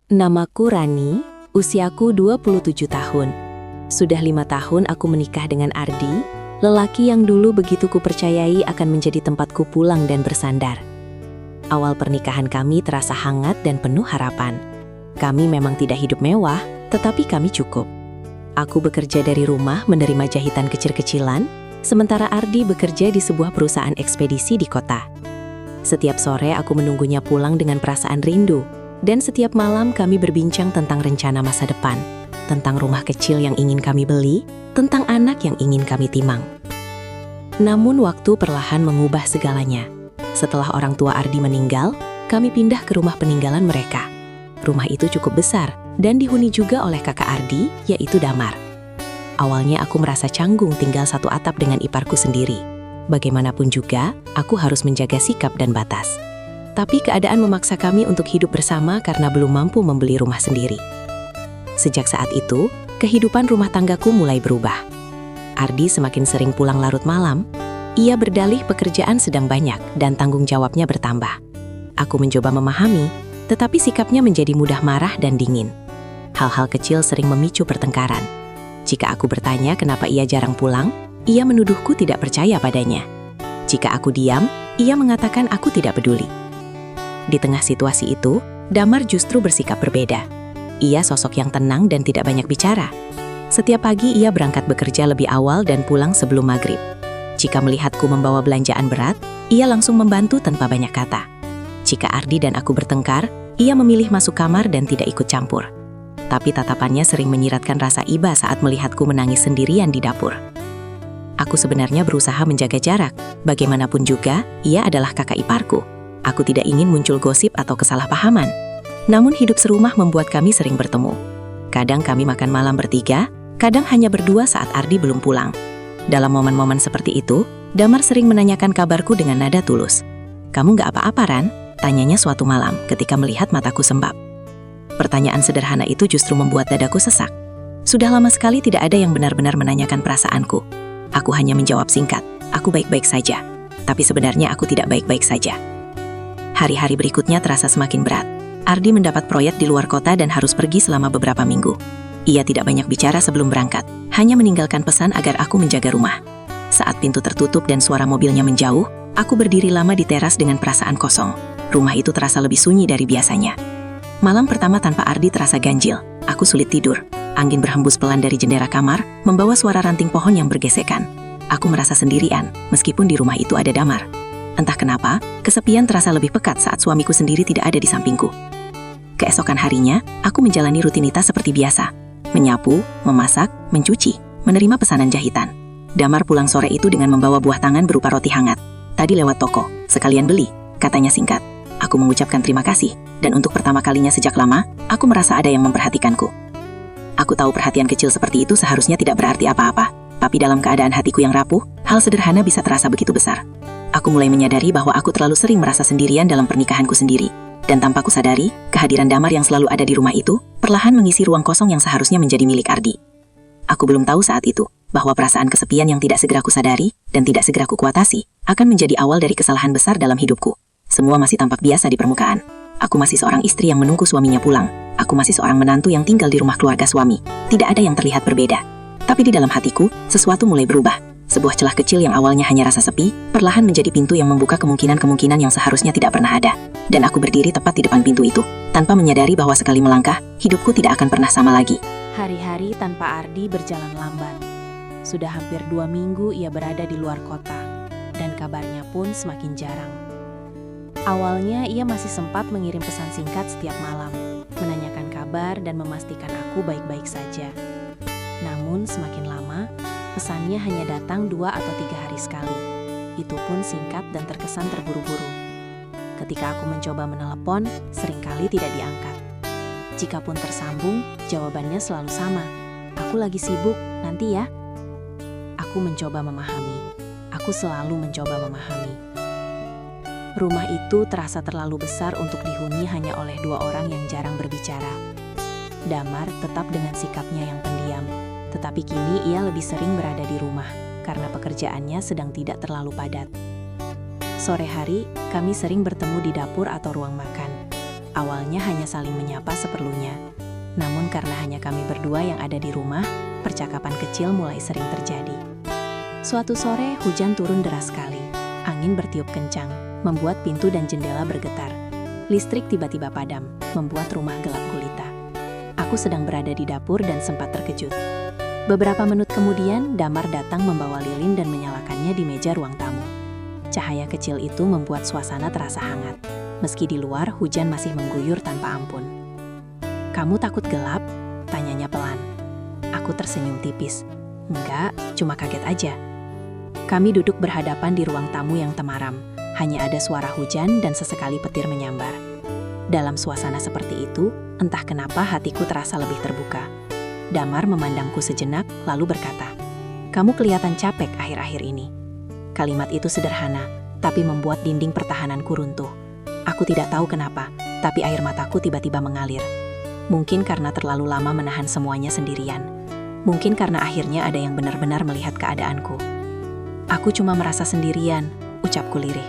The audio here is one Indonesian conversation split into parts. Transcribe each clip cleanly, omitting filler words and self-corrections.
Namaku Rani, usiaku 27 tahun. Sudah 5 tahun aku menikah dengan Ardi, lelaki yang dulu begitu kupercayai akan menjadi tempatku pulang dan bersandar. Awal pernikahan kami terasa hangat dan penuh harapan. Kami memang tidak hidup mewah, tetapi kami cukup. Aku bekerja dari rumah menerima jahitan kecil-kecilan, sementara Ardi bekerja di sebuah perusahaan ekspedisi di kota. Setiap sore aku menunggunya pulang dengan perasaan rindu. Dan setiap malam kami berbincang tentang rencana masa depan, tentang rumah kecil yang ingin kami beli, tentang anak yang ingin kami timang. Namun waktu perlahan mengubah segalanya. Setelah orang tua Ardi meninggal, kami pindah ke rumah peninggalan mereka. Rumah itu cukup besar dan dihuni juga oleh kakak Ardi, yaitu Damar. Awalnya aku merasa canggung tinggal satu atap dengan iparku sendiri. Bagaimanapun juga, aku harus menjaga sikap dan batas. Tapi keadaan memaksa kami untuk hidup bersama karena belum mampu membeli rumah sendiri. Sejak saat itu, kehidupan rumah tanggaku mulai berubah. Ardi semakin sering pulang larut malam. Ia berdalih pekerjaan sedang banyak dan tanggung jawabnya bertambah. Aku mencoba memahami, tetapi sikapnya menjadi mudah marah dan dingin. Hal-hal kecil sering memicu pertengkaran. Jika aku bertanya kenapa ia jarang pulang, ia menuduhku tidak percaya padanya. Jika aku diam, ia mengatakan aku tidak peduli. Di tengah situasi itu, Damar justru bersikap berbeda. Ia sosok yang tenang dan tidak banyak bicara. Setiap pagi ia berangkat bekerja lebih awal dan pulang sebelum maghrib. Jika melihatku membawa belanjaan berat, ia langsung membantu tanpa banyak kata. Jika Ardi dan aku bertengkar, ia memilih masuk kamar dan tidak ikut campur. Tapi tatapannya sering menyiratkan rasa iba saat melihatku menangis sendirian di dapur. Aku sebenarnya berusaha menjaga jarak. Bagaimanapun juga, ia adalah kakak iparku. Aku tidak ingin muncul gosip atau kesalahpahaman. Namun hidup serumah membuat kami sering bertemu. Kadang kami makan malam bertiga, kadang hanya berdua saat Ardi belum pulang. Dalam momen-momen seperti itu, Damar sering menanyakan kabarku dengan nada tulus. "Kamu nggak apa-apa, Ran?" tanyanya suatu malam ketika melihat mataku sembab. Pertanyaan sederhana itu justru membuat dadaku sesak. Sudah lama sekali tidak ada yang benar-benar menanyakan perasaanku. Aku hanya menjawab singkat, "Aku baik-baik saja." Tapi sebenarnya aku tidak baik-baik saja. Hari-hari berikutnya terasa semakin berat. Ardi mendapat proyek di luar kota dan harus pergi selama beberapa minggu. Ia tidak banyak bicara sebelum berangkat, hanya meninggalkan pesan agar aku menjaga rumah. Saat pintu tertutup dan suara mobilnya menjauh, aku berdiri lama di teras dengan perasaan kosong. Rumah itu terasa lebih sunyi dari biasanya. Malam pertama tanpa Ardi terasa ganjil. Aku sulit tidur. Angin berhembus pelan dari jendela kamar, membawa suara ranting pohon yang bergesekan. Aku merasa sendirian, meskipun di rumah itu ada Damar. Entah kenapa, kesepian terasa lebih pekat saat suamiku sendiri tidak ada di sampingku. Keesokan harinya, aku menjalani rutinitas seperti biasa. Menyapu, memasak, mencuci, menerima pesanan jahitan. Damar pulang sore itu dengan membawa buah tangan berupa roti hangat. "Tadi lewat toko, sekalian beli," katanya singkat. Aku mengucapkan terima kasih, dan untuk pertama kalinya sejak lama, aku merasa ada yang memperhatikanku. Aku tahu perhatian kecil seperti itu seharusnya tidak berarti apa-apa, tapi dalam keadaan hatiku yang rapuh, hal sederhana bisa terasa begitu besar. Aku mulai menyadari bahwa aku terlalu sering merasa sendirian dalam pernikahanku sendiri. Dan tanpa kusadari, kehadiran Damar yang selalu ada di rumah itu, perlahan mengisi ruang kosong yang seharusnya menjadi milik Ardi. Aku belum tahu saat itu, bahwa perasaan kesepian yang tidak segera kusadari, dan tidak segera kuatasi, akan menjadi awal dari kesalahan besar dalam hidupku. Semua masih tampak biasa di permukaan. Aku masih seorang istri yang menunggu suaminya pulang. Aku masih seorang menantu yang tinggal di rumah keluarga suami. Tidak ada yang terlihat berbeda. Tapi di dalam hatiku, sesuatu mulai berubah. Sebuah celah kecil yang awalnya hanya rasa sepi, perlahan menjadi pintu yang membuka kemungkinan-kemungkinan yang seharusnya tidak pernah ada. Dan aku berdiri tepat di depan pintu itu, tanpa menyadari bahwa sekali melangkah, hidupku tidak akan pernah sama lagi. Hari-hari tanpa Ardi berjalan lamban. Sudah hampir 2 minggu ia berada di luar kota, dan kabarnya pun semakin jarang. Awalnya ia masih sempat mengirim pesan singkat setiap malam, menanyakan kabar dan memastikan aku baik-baik saja. Namun semakin lama, pesannya hanya datang 2 atau 3 hari sekali. Itu pun singkat dan terkesan terburu-buru. Ketika aku mencoba menelepon, seringkali tidak diangkat. Jikapun tersambung, jawabannya selalu sama. "Aku lagi sibuk, nanti ya." Aku mencoba memahami. Aku selalu mencoba memahami. Rumah itu terasa terlalu besar untuk dihuni hanya oleh 2 orang yang jarang berbicara. Damar tetap dengan sikapnya yang pendiam. Tetapi kini ia lebih sering berada di rumah, karena pekerjaannya sedang tidak terlalu padat. Sore hari, kami sering bertemu di dapur atau ruang makan. Awalnya hanya saling menyapa seperlunya. Namun karena hanya kami berdua yang ada di rumah, percakapan kecil mulai sering terjadi. Suatu sore, hujan turun deras sekali. Angin bertiup kencang, membuat pintu dan jendela bergetar. Listrik tiba-tiba padam, membuat rumah gelap gulita. Aku sedang berada di dapur dan sempat terkejut. Beberapa menit kemudian, Damar datang membawa lilin dan menyalakannya di meja ruang tamu. Cahaya kecil itu membuat suasana terasa hangat. Meski di luar, hujan masih mengguyur tanpa ampun. "Kamu takut gelap?" tanyanya pelan. Aku tersenyum tipis. "Enggak, cuma kaget aja." Kami duduk berhadapan di ruang tamu yang temaram. Hanya ada suara hujan dan sesekali petir menyambar. Dalam suasana seperti itu, entah kenapa hatiku terasa lebih terbuka. Damar memandangku sejenak, lalu berkata, "Kamu kelihatan capek akhir-akhir ini." Kalimat itu sederhana, tapi membuat dinding pertahananku runtuh. Aku tidak tahu kenapa, tapi air mataku tiba-tiba mengalir. Mungkin karena terlalu lama menahan semuanya sendirian. Mungkin karena akhirnya ada yang benar-benar melihat keadaanku. "Aku cuma merasa sendirian," ucapku lirih.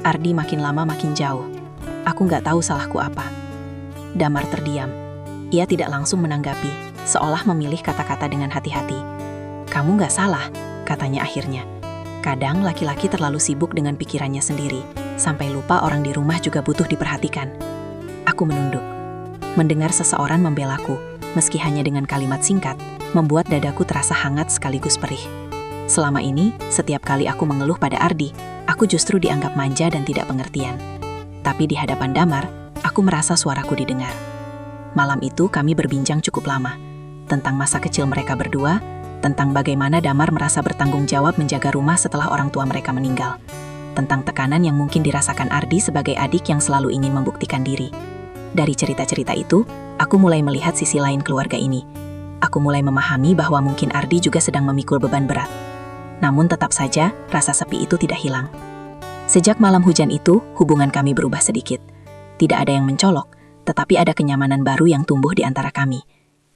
Ardi makin lama makin jauh. Aku nggak tahu salahku apa. Damar terdiam. Ia tidak langsung menanggapi, seolah memilih kata-kata dengan hati-hati. "Kamu nggak salah," katanya akhirnya. "Kadang laki-laki terlalu sibuk dengan pikirannya sendiri, sampai lupa orang di rumah juga butuh diperhatikan." Aku menunduk. Mendengar seseorang membelaku, meski hanya dengan kalimat singkat, membuat dadaku terasa hangat sekaligus perih. Selama ini, setiap kali aku mengeluh pada Ardi, aku justru dianggap manja dan tidak pengertian. Tapi di hadapan Damar, aku merasa suaraku didengar. Malam itu kami berbincang cukup lama, tentang masa kecil mereka berdua, tentang bagaimana Damar merasa bertanggung jawab menjaga rumah setelah orang tua mereka meninggal, tentang tekanan yang mungkin dirasakan Ardi sebagai adik yang selalu ingin membuktikan diri. Dari cerita-cerita itu, aku mulai melihat sisi lain keluarga ini. Aku mulai memahami bahwa mungkin Ardi juga sedang memikul beban berat. Namun tetap saja, rasa sepi itu tidak hilang. Sejak malam hujan itu, hubungan kami berubah sedikit. Tidak ada yang mencolok, tetapi ada kenyamanan baru yang tumbuh di antara kami.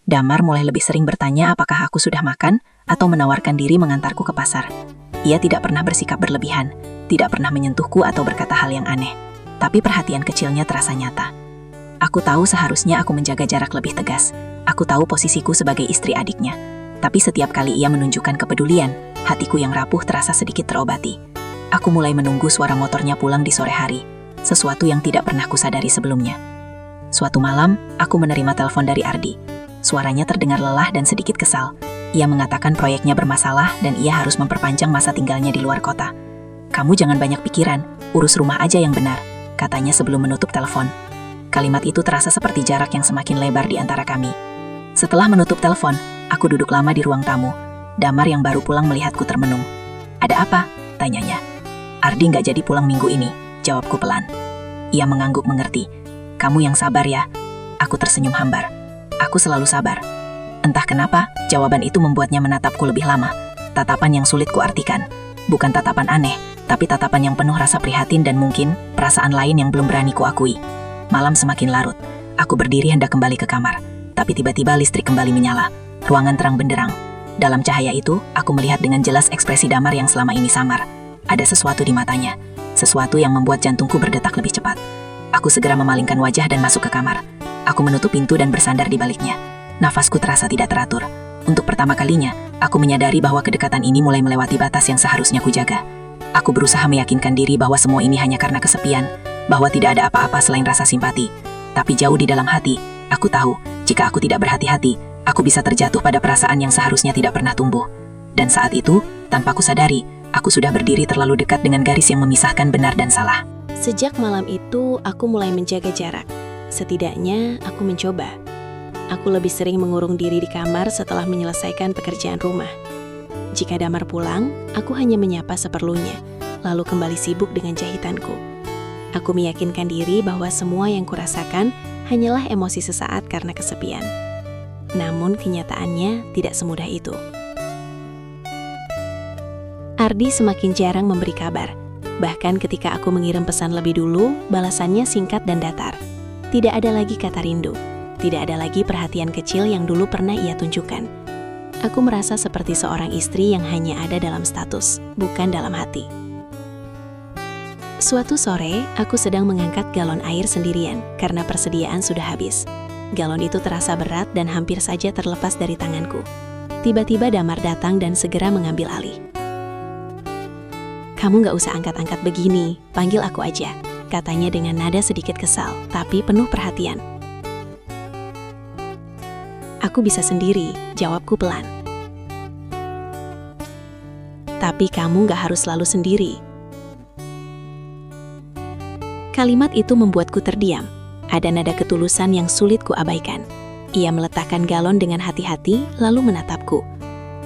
Damar mulai lebih sering bertanya apakah aku sudah makan, atau menawarkan diri mengantarku ke pasar. Ia tidak pernah bersikap berlebihan, tidak pernah menyentuhku atau berkata hal yang aneh. Tapi perhatian kecilnya terasa nyata. Aku tahu seharusnya aku menjaga jarak lebih tegas. Aku tahu posisiku sebagai istri adiknya. Tapi setiap kali ia menunjukkan kepedulian, hatiku yang rapuh terasa sedikit terobati. Aku mulai menunggu suara motornya pulang di sore hari, sesuatu yang tidak pernah kusadari sebelumnya. Suatu malam, aku menerima telepon dari Ardi. Suaranya terdengar lelah dan sedikit kesal. Ia mengatakan proyeknya bermasalah dan ia harus memperpanjang masa tinggalnya di luar kota. "Kamu jangan banyak pikiran, urus rumah aja yang benar," katanya sebelum menutup telepon. Kalimat itu terasa seperti jarak yang semakin lebar di antara kami. Setelah menutup telepon, aku duduk lama di ruang tamu. Damar yang baru pulang melihatku termenung. "Ada apa?" tanyanya. "Ardi nggak jadi pulang minggu ini," jawabku pelan. Ia mengangguk mengerti. "Kamu yang sabar ya." Aku tersenyum hambar. "Aku selalu sabar." Entah kenapa, jawaban itu membuatnya menatapku lebih lama. Tatapan yang sulit kuartikan. Bukan tatapan aneh, tapi tatapan yang penuh rasa prihatin dan mungkin perasaan lain yang belum berani kuakui. Malam semakin larut. Aku berdiri hendak kembali ke kamar. Tapi tiba-tiba listrik kembali menyala. Ruangan terang benderang. Dalam cahaya itu, aku melihat dengan jelas ekspresi Damar yang selama ini samar. Ada sesuatu di matanya. Sesuatu yang membuat jantungku berdetak lebih cepat. Aku segera memalingkan wajah dan masuk ke kamar. Aku menutup pintu dan bersandar di baliknya. Nafasku terasa tidak teratur. Untuk pertama kalinya, aku menyadari bahwa kedekatan ini mulai melewati batas yang seharusnya kujaga. Aku berusaha meyakinkan diri bahwa semua ini hanya karena kesepian, bahwa tidak ada apa-apa selain rasa simpati. Tapi jauh di dalam hati, aku tahu, jika aku tidak berhati-hati, aku bisa terjatuh pada perasaan yang seharusnya tidak pernah tumbuh. Dan saat itu, tanpa kusadari, aku sudah berdiri terlalu dekat dengan garis yang memisahkan benar dan salah. Sejak malam itu, aku mulai menjaga jarak. Setidaknya, aku mencoba. Aku lebih sering mengurung diri di kamar setelah menyelesaikan pekerjaan rumah. Jika Damar pulang, aku hanya menyapa seperlunya, lalu kembali sibuk dengan jahitanku. Aku meyakinkan diri bahwa semua yang kurasakan hanyalah emosi sesaat karena kesepian. Namun kenyataannya tidak semudah itu. Ardi semakin jarang memberi kabar. Bahkan ketika aku mengirim pesan lebih dulu, balasannya singkat dan datar. Tidak ada lagi kata rindu. Tidak ada lagi perhatian kecil yang dulu pernah ia tunjukkan. Aku merasa seperti seorang istri yang hanya ada dalam status, bukan dalam hati. Suatu sore, aku sedang mengangkat galon air sendirian karena persediaan sudah habis. Galon itu terasa berat dan hampir saja terlepas dari tanganku. Tiba-tiba Damar datang dan segera mengambil alih. "Kamu nggak usah angkat-angkat begini, panggil aku aja," katanya dengan nada sedikit kesal, tapi penuh perhatian. "Aku bisa sendiri," jawabku pelan. "Tapi kamu nggak harus selalu sendiri." Kalimat itu membuatku terdiam. Ada nada ketulusan yang sulit kuabaikan. Ia meletakkan galon dengan hati-hati, lalu menatapku.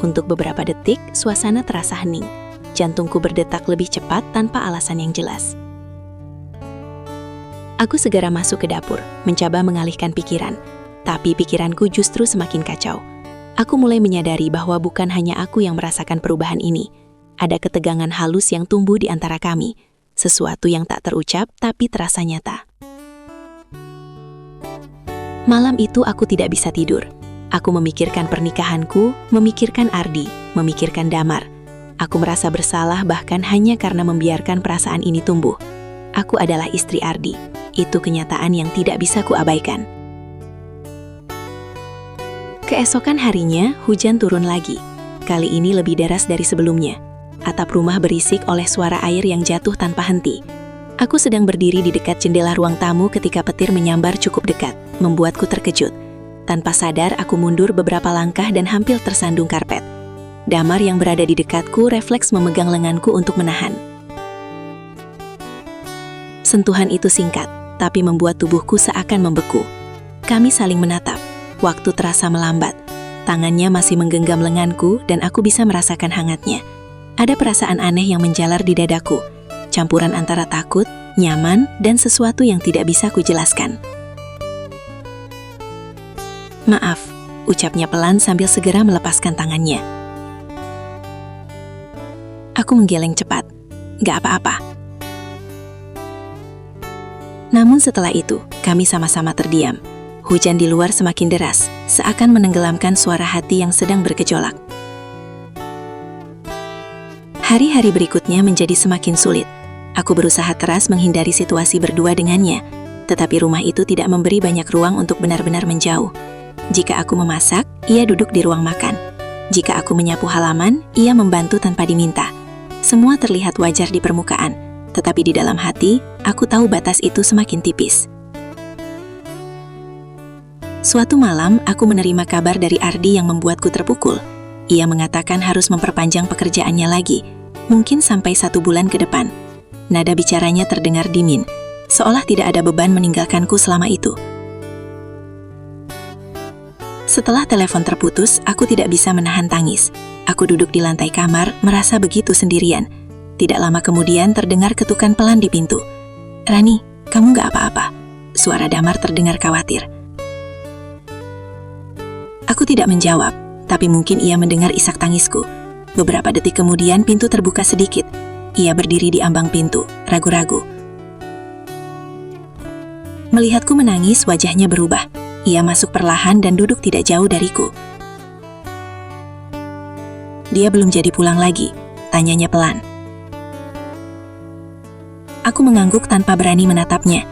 Untuk beberapa detik, suasana terasa hening. Jantungku berdetak lebih cepat tanpa alasan yang jelas. Aku segera masuk ke dapur, mencoba mengalihkan pikiran. Tapi pikiranku justru semakin kacau. Aku mulai menyadari bahwa bukan hanya aku yang merasakan perubahan ini. Ada ketegangan halus yang tumbuh di antara kami. Sesuatu yang tak terucap tapi terasa nyata. Malam itu aku tidak bisa tidur. Aku memikirkan pernikahanku, memikirkan Ardi, memikirkan Damar. Aku merasa bersalah bahkan hanya karena membiarkan perasaan ini tumbuh. Aku adalah istri Ardi. Itu kenyataan yang tidak bisa kuabaikan. Keesokan harinya, hujan turun lagi. Kali ini lebih deras dari sebelumnya. Atap rumah berisik oleh suara air yang jatuh tanpa henti. Aku sedang berdiri di dekat jendela ruang tamu ketika petir menyambar cukup dekat, membuatku terkejut. Tanpa sadar, aku mundur beberapa langkah dan hampir tersandung karpet. Damar yang berada di dekatku refleks memegang lenganku untuk menahan. Sentuhan itu singkat, tapi membuat tubuhku seakan membeku. Kami saling menatap. Waktu terasa melambat. Tangannya masih menggenggam lenganku dan aku bisa merasakan hangatnya. Ada perasaan aneh yang menjalar di dadaku, campuran antara takut, nyaman, dan sesuatu yang tidak bisa kujelaskan. "Maaf," ucapnya pelan sambil segera melepaskan tangannya. Aku menggeleng cepat. "Gak apa-apa." Namun setelah itu, kami sama-sama terdiam. Hujan di luar semakin deras, seakan menenggelamkan suara hati yang sedang bergejolak. Hari-hari berikutnya menjadi semakin sulit. Aku berusaha keras menghindari situasi berdua dengannya, tetapi rumah itu tidak memberi banyak ruang untuk benar-benar menjauh. Jika aku memasak, ia duduk di ruang makan. Jika aku menyapu halaman, ia membantu tanpa diminta. Semua terlihat wajar di permukaan, tetapi di dalam hati, aku tahu batas itu semakin tipis. Suatu malam, aku menerima kabar dari Ardi yang membuatku terpukul. Ia mengatakan harus memperpanjang pekerjaannya lagi, mungkin sampai 1 bulan ke depan. Nada bicaranya terdengar dingin, seolah tidak ada beban meninggalkanku selama itu. Setelah telepon terputus, aku tidak bisa menahan tangis. Aku duduk di lantai kamar, merasa begitu sendirian. Tidak lama kemudian terdengar ketukan pelan di pintu. "Rani, kamu gak apa-apa?" Suara Damar terdengar khawatir. Aku tidak menjawab, tapi mungkin ia mendengar isak tangisku. Beberapa detik kemudian pintu terbuka sedikit. Ia berdiri di ambang pintu, ragu-ragu. Melihatku menangis, wajahnya berubah. Ia masuk perlahan dan duduk tidak jauh dariku. "Dia belum jadi pulang lagi?" tanyanya pelan. Aku mengangguk tanpa berani menatapnya.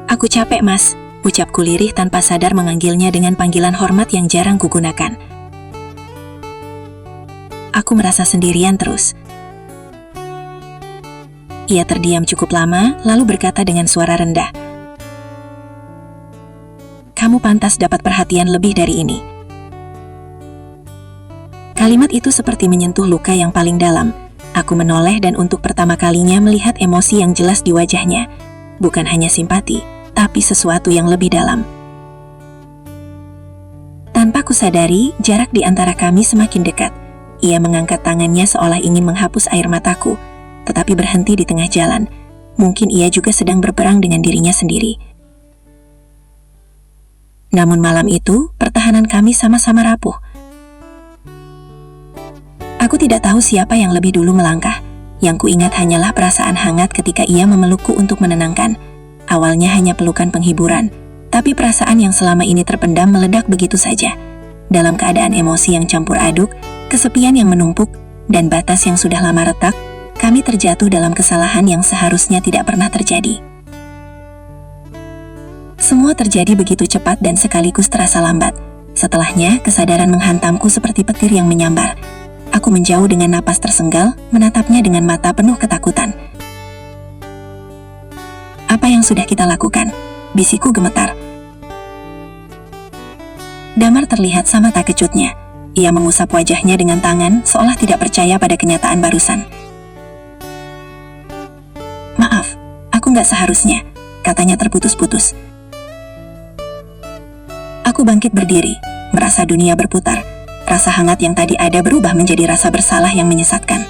"Aku capek, Mas," ucapku lirih tanpa sadar memanggilnya dengan panggilan hormat yang jarang kugunakan. Aku merasa sendirian terus. Ia terdiam cukup lama, lalu berkata dengan suara rendah, "Kamu pantas dapat perhatian lebih dari ini." Kalimat itu seperti menyentuh luka yang paling dalam. Aku menoleh dan untuk pertama kalinya melihat emosi yang jelas di wajahnya. Bukan hanya simpati, tapi sesuatu yang lebih dalam. Tanpa kusadari, jarak di antara kami semakin dekat. Ia mengangkat tangannya seolah ingin menghapus air mataku, tetapi berhenti di tengah jalan. Mungkin ia juga sedang berperang dengan dirinya sendiri. Namun malam itu, pertahanan kami sama-sama rapuh. Aku tidak tahu siapa yang lebih dulu melangkah. Yang kuingat hanyalah perasaan hangat ketika ia memelukku untuk menenangkan. Awalnya hanya pelukan penghiburan, tapi perasaan yang selama ini terpendam meledak begitu saja. Dalam keadaan emosi yang campur aduk, kesepian yang menumpuk, dan batas yang sudah lama retak, Kami terjatuh dalam kesalahan yang seharusnya tidak pernah terjadi. Semua terjadi begitu cepat dan sekaligus terasa lambat. Setelahnya, kesadaran menghantamku seperti petir yang menyambar. Aku menjauh dengan napas tersenggal, menatapnya dengan mata penuh ketakutan. Apa yang sudah kita lakukan? Bisikku gemetar. Damar terlihat sama tak kejutnya. Ia mengusap wajahnya dengan tangan, seolah tidak percaya pada kenyataan barusan. Maaf, aku nggak seharusnya, katanya terputus-putus. Aku bangkit berdiri, merasa dunia berputar. Rasa hangat yang tadi ada berubah menjadi rasa bersalah yang menyesatkan.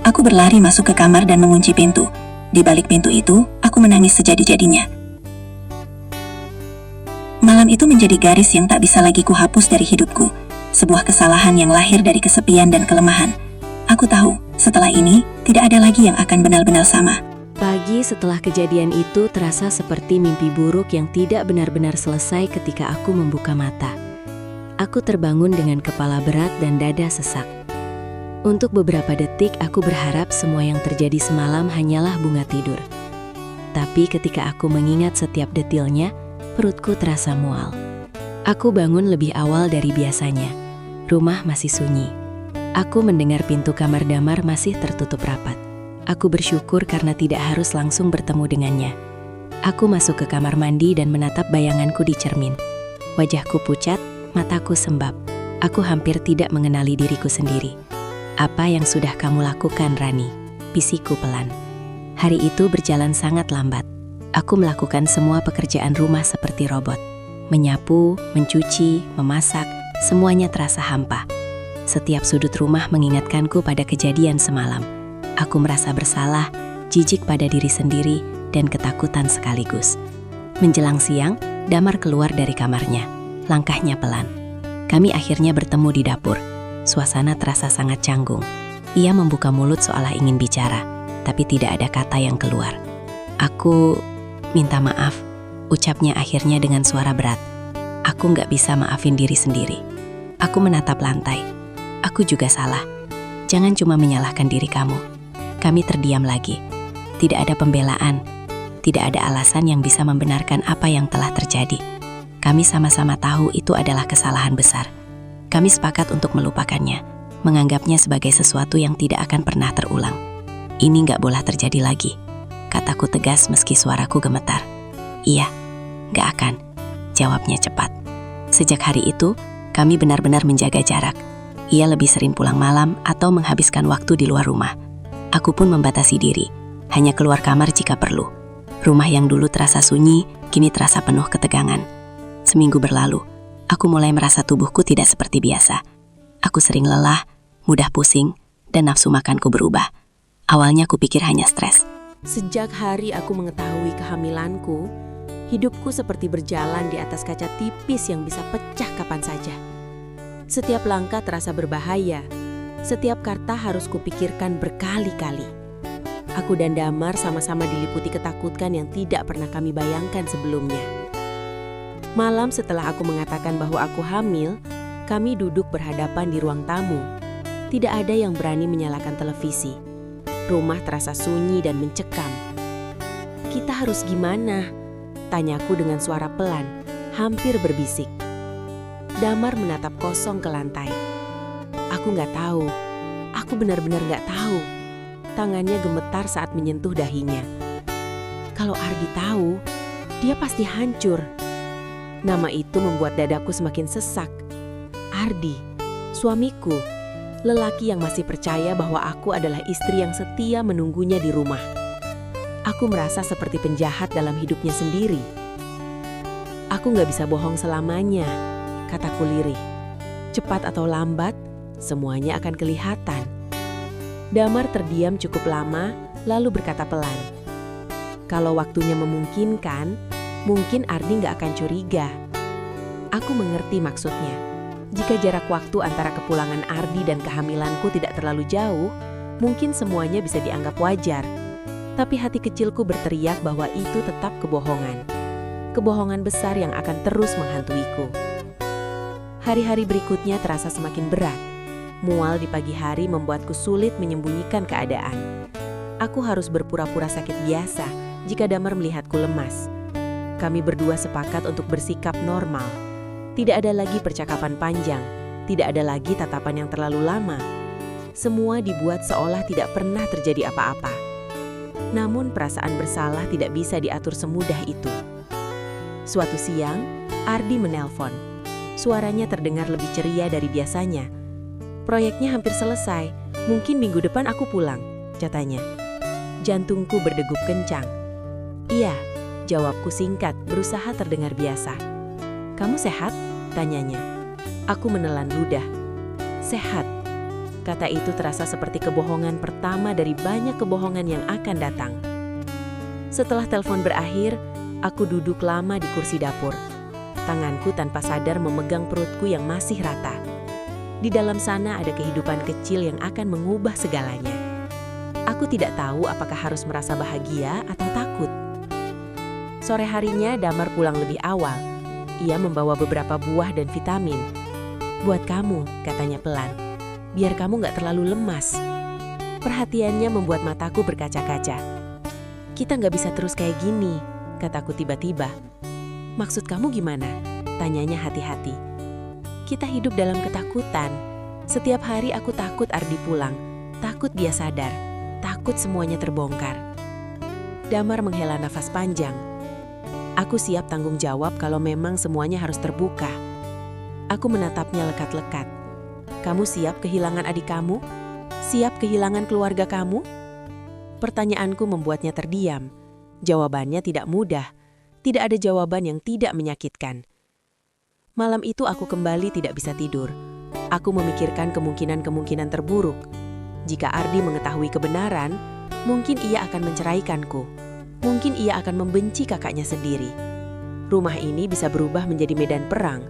Aku berlari masuk ke kamar dan mengunci pintu. Di balik pintu itu, aku menangis sejadi-jadinya. Malam itu menjadi garis yang tak bisa lagi kuhapus dari hidupku. Sebuah kesalahan yang lahir dari kesepian dan kelemahan. Aku tahu, setelah ini, tidak ada lagi yang akan benar-benar sama. Pagi setelah kejadian itu terasa seperti mimpi buruk yang tidak benar-benar selesai ketika aku membuka mata. Aku terbangun dengan kepala berat dan dada sesak. Untuk beberapa detik aku berharap semua yang terjadi semalam hanyalah bunga tidur. Tapi ketika aku mengingat setiap detilnya, perutku terasa mual. Aku bangun lebih awal dari biasanya. Rumah masih sunyi. Aku mendengar pintu kamar Damar masih tertutup rapat. Aku bersyukur karena tidak harus langsung bertemu dengannya. Aku masuk ke kamar mandi dan menatap bayanganku di cermin. Wajahku pucat, mataku sembab. Aku hampir tidak mengenali diriku sendiri. Apa yang sudah kamu lakukan, Rani? Bisikku pelan. Hari itu berjalan sangat lambat. Aku melakukan semua pekerjaan rumah seperti robot. Menyapu, mencuci, memasak, semuanya terasa hampa. Setiap sudut rumah mengingatkanku pada kejadian semalam. Aku merasa bersalah, jijik pada diri sendiri, dan ketakutan sekaligus. Menjelang siang, Damar keluar dari kamarnya. Langkahnya pelan. Kami akhirnya bertemu di dapur. Suasana terasa sangat canggung. Ia membuka mulut seolah ingin bicara, tapi tidak ada kata yang keluar. Aku minta maaf, ucapnya akhirnya dengan suara berat. Aku nggak bisa maafin diri sendiri. Aku menatap lantai. Aku juga salah. Jangan cuma menyalahkan diri kamu. Kami terdiam lagi. Tidak ada pembelaan. Tidak ada alasan yang bisa membenarkan apa yang telah terjadi. Kami sama-sama tahu itu adalah kesalahan besar. Kami sepakat untuk melupakannya, menganggapnya sebagai sesuatu yang tidak akan pernah terulang. Ini nggak boleh terjadi lagi. Kataku tegas meski suaraku gemetar. Iya, nggak akan. Jawabnya cepat. Sejak hari itu, kami benar-benar menjaga jarak. Ia lebih sering pulang malam atau menghabiskan waktu di luar rumah. Aku pun membatasi diri, hanya keluar kamar jika perlu. Rumah yang dulu terasa sunyi, kini terasa penuh ketegangan. Seminggu berlalu, aku mulai merasa tubuhku tidak seperti biasa. Aku sering lelah, mudah pusing, dan nafsu makanku berubah. Awalnya kupikir hanya stres. Sejak hari aku mengetahui kehamilanku, hidupku seperti berjalan di atas kaca tipis yang bisa pecah kapan saja. Setiap langkah terasa berbahaya. Setiap kata harus kupikirkan berkali-kali. Aku dan Damar sama-sama diliputi ketakutan yang tidak pernah kami bayangkan sebelumnya. Malam setelah aku mengatakan bahwa aku hamil, kami duduk berhadapan di ruang tamu. Tidak ada yang berani menyalakan televisi. Rumah terasa sunyi dan mencekam. Kita harus gimana? Tanyaku dengan suara pelan, hampir berbisik. Damar menatap kosong ke lantai. Aku nggak tahu. Aku benar-benar nggak tahu. Tangannya gemetar saat menyentuh dahinya. Kalau Ardi tahu, dia pasti hancur. Nama itu membuat dadaku semakin sesak. Ardi, suamiku, lelaki yang masih percaya bahwa aku adalah istri yang setia menunggunya di rumah. Aku merasa seperti penjahat dalam hidupnya sendiri. Aku nggak bisa bohong selamanya, kataku lirih. Cepat atau lambat, semuanya akan kelihatan. Damar terdiam cukup lama, lalu berkata pelan. Kalau waktunya memungkinkan, mungkin Ardi nggak akan curiga. Aku mengerti maksudnya. Jika jarak waktu antara kepulangan Ardi dan kehamilanku tidak terlalu jauh, mungkin semuanya bisa dianggap wajar. Tapi hati kecilku berteriak bahwa itu tetap kebohongan. Kebohongan besar yang akan terus menghantuiku. Hari-hari berikutnya terasa semakin berat. Mual di pagi hari membuatku sulit menyembunyikan keadaan. Aku harus berpura-pura sakit biasa jika Damar melihatku lemas. Kami berdua sepakat untuk bersikap normal. Tidak ada lagi percakapan panjang, tidak ada lagi tatapan yang terlalu lama. Semua dibuat seolah tidak pernah terjadi apa-apa. Namun perasaan bersalah tidak bisa diatur semudah itu. Suatu siang, Ardi menelpon. Suaranya terdengar lebih ceria dari biasanya. "Proyeknya hampir selesai, mungkin minggu depan aku pulang," katanya. Jantungku berdegup kencang. "Iya," jawabku singkat, berusaha terdengar biasa. "Kamu sehat?" tanyanya. Aku menelan ludah. "Sehat." Kata itu terasa seperti kebohongan pertama dari banyak kebohongan yang akan datang. Setelah telepon berakhir, aku duduk lama di kursi dapur. Tanganku tanpa sadar memegang perutku yang masih rata. Di dalam sana ada kehidupan kecil yang akan mengubah segalanya. Aku tidak tahu apakah harus merasa bahagia atau takut. Sore harinya Damar pulang lebih awal. Ia membawa beberapa buah dan vitamin. "Buat kamu," katanya pelan. "Biar kamu gak terlalu lemas." Perhatiannya membuat mataku berkaca-kaca. "Kita gak bisa terus kayak gini," kataku tiba-tiba. "Maksud kamu gimana?" tanyanya hati-hati. "Kita hidup dalam ketakutan. Setiap hari aku takut Ardi pulang, takut dia sadar, takut semuanya terbongkar." Damar menghela nafas panjang. Aku siap tanggung jawab kalau memang semuanya harus terbuka. Aku menatapnya lekat-lekat. "Kamu siap kehilangan adik kamu? Siap kehilangan keluarga kamu?" Pertanyaanku membuatnya terdiam. Jawabannya tidak mudah. Tidak ada jawaban yang tidak menyakitkan. Malam itu aku kembali tidak bisa tidur. Aku memikirkan kemungkinan-kemungkinan terburuk. Jika Ardi mengetahui kebenaran, mungkin ia akan menceraikanku. Mungkin ia akan membenci kakaknya sendiri. Rumah ini bisa berubah menjadi medan perang.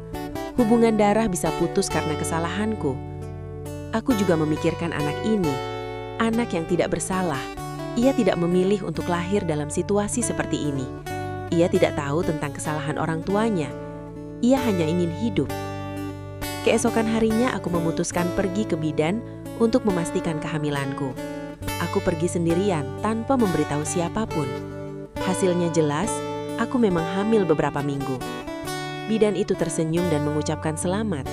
Hubungan darah bisa putus karena kesalahanku. Aku juga memikirkan anak ini, anak yang tidak bersalah. Ia tidak memilih untuk lahir dalam situasi seperti ini. Ia tidak tahu tentang kesalahan orang tuanya. Ia hanya ingin hidup. Keesokan harinya aku memutuskan pergi ke bidan untuk memastikan kehamilanku. Aku pergi sendirian tanpa memberitahu siapapun. Hasilnya jelas, aku memang hamil beberapa minggu. Bidan itu tersenyum dan mengucapkan selamat.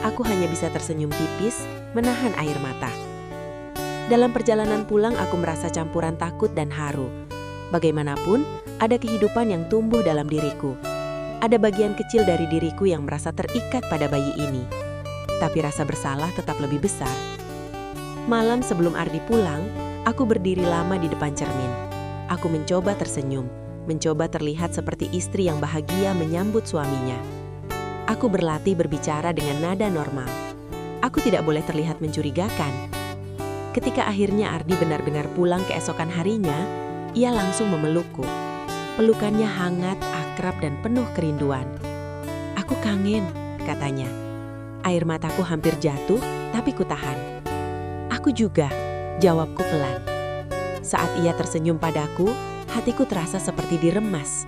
Aku hanya bisa tersenyum tipis, menahan air mata. Dalam perjalanan pulang aku merasa campuran takut dan haru. Bagaimanapun, ada kehidupan yang tumbuh dalam diriku. Ada bagian kecil dari diriku yang merasa terikat pada bayi ini. Tapi rasa bersalah tetap lebih besar. Malam sebelum Ardi pulang, aku berdiri lama di depan cermin. Aku mencoba tersenyum, mencoba terlihat seperti istri yang bahagia menyambut suaminya. Aku berlatih berbicara dengan nada normal. Aku tidak boleh terlihat mencurigakan. Ketika akhirnya Ardi benar-benar pulang keesokan harinya, ia langsung memelukku. Pelukannya hangat, akrab, dan penuh kerinduan. "Aku kangen," katanya. Air mataku hampir jatuh, tapi kutahan. "Aku juga," jawabku pelan. Saat ia tersenyum padaku, hatiku terasa seperti diremas.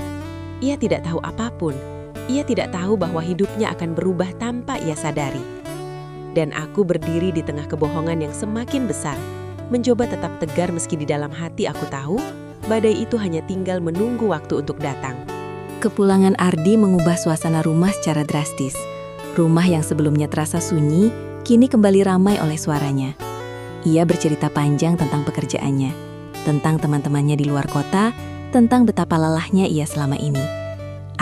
Ia tidak tahu apapun. Ia tidak tahu bahwa hidupnya akan berubah tanpa ia sadari. Dan aku berdiri di tengah kebohongan yang semakin besar, mencoba tetap tegar meski di dalam hati aku tahu badai itu hanya tinggal menunggu waktu untuk datang. Kepulangan Ardi mengubah suasana rumah secara drastis. Rumah yang sebelumnya terasa sunyi, kini kembali ramai oleh suaranya. Ia bercerita panjang tentang pekerjaannya, tentang teman-temannya di luar kota, tentang betapa lelahnya ia selama ini.